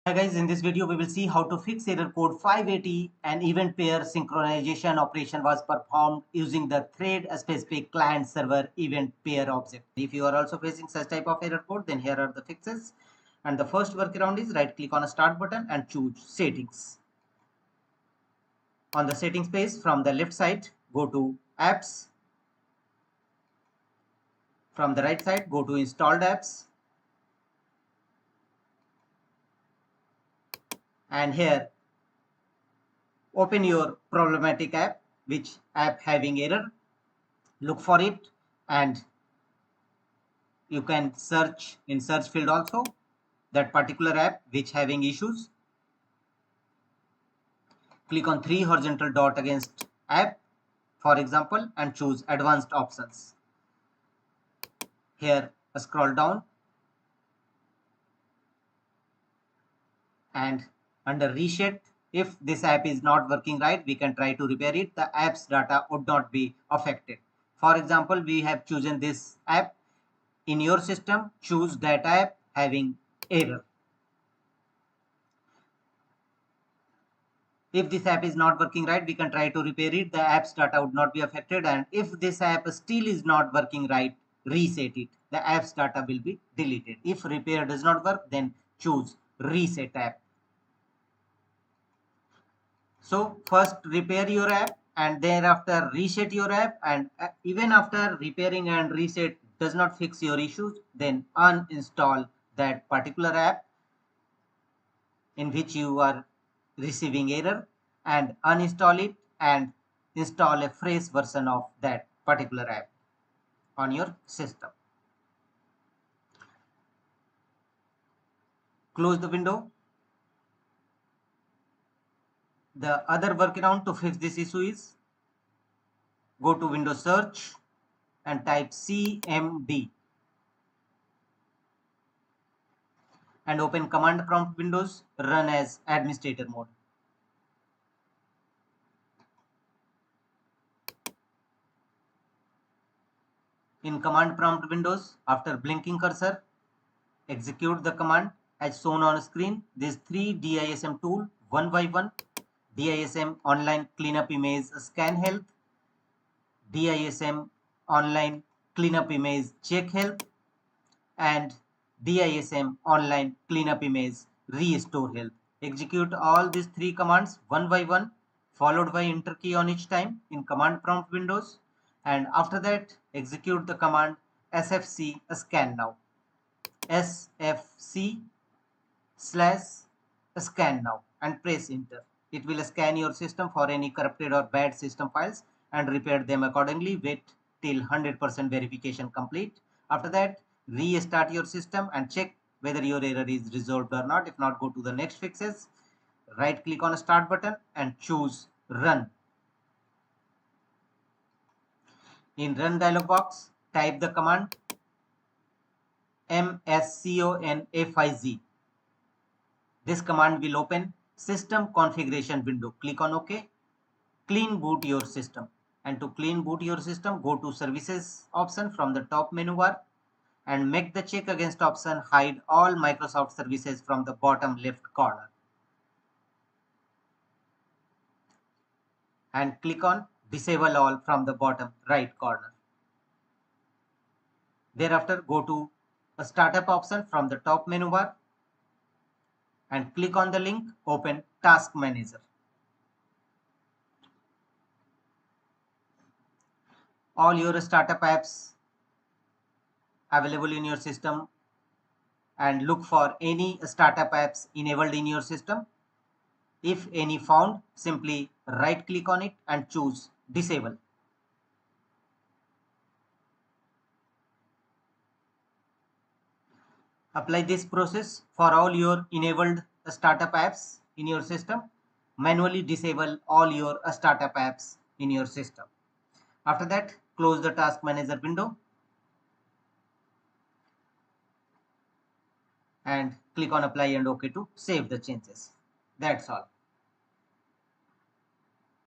Hi guys, in this video we will see how to fix error code 580. An event pair synchronization operation was performed using the thread specific client server event pair object. If you are also facing such type of error code, then here are the fixes. And the first workaround is right click on a start button and choose settings. On the settings page from the left side, go to apps. From the right side, go to installed apps. And here open your problematic app, which app having error. Look for it and you can search in search field also that particular app which having issues. Click on three horizontal dot against app, for example, and choose advanced options. Here scroll down and under reset, if this app is not working right, we can try to repair it. The app's data would not be affected. For example, we have chosen this app. In your system, choose that app having error. If this app is not working right, we can try to repair it. The app's data would not be affected. And if this app still is not working right, reset it. The app's data will be deleted. If repair does not work, then choose reset app. So first repair your app and thereafter reset your app, and even after repairing and reset does not fix your issues, then uninstall that particular app in which you are receiving error and uninstall it and install a fresh version of that particular app on your system. Close the window. The other workaround to fix this issue is go to Windows search and type CMD and open command prompt windows, run as administrator mode. In command prompt windows, after blinking cursor, execute the command as shown on screen. These three DISM tool one by one. DISM online cleanup image scan health, DISM online cleanup image check health, and DISM online cleanup image restore health. Execute all these three commands one by one, followed by enter key on each time in command prompt windows, and after that execute the command sfc scan now. sfc / scan now and press enter. It will scan your system for any corrupted or bad system files and repair them accordingly. Wait till 100% verification complete. After that, restart your system and check whether your error is resolved or not. If not, go to the next fixes. Right click on the start button and choose run. In run dialog box, type the command msconfiz. This command will open system configuration window. Click on OK. Clean boot your system. And to clean boot your system, go to services option from the top menu bar and make the check against option hide all Microsoft services from the bottom left corner. And click on disable all from the bottom right corner. Thereafter, go to a startup option from the top menu bar and click on the link open task manager. All your startup apps available in your system and look for any startup apps enabled in your system. If any found, simply right click on it and choose disable. Apply this process for all your enabled startup apps in your system. Manually disable all your startup apps in your system. After that, close the task manager window and click on apply and OK to save the changes. That's all.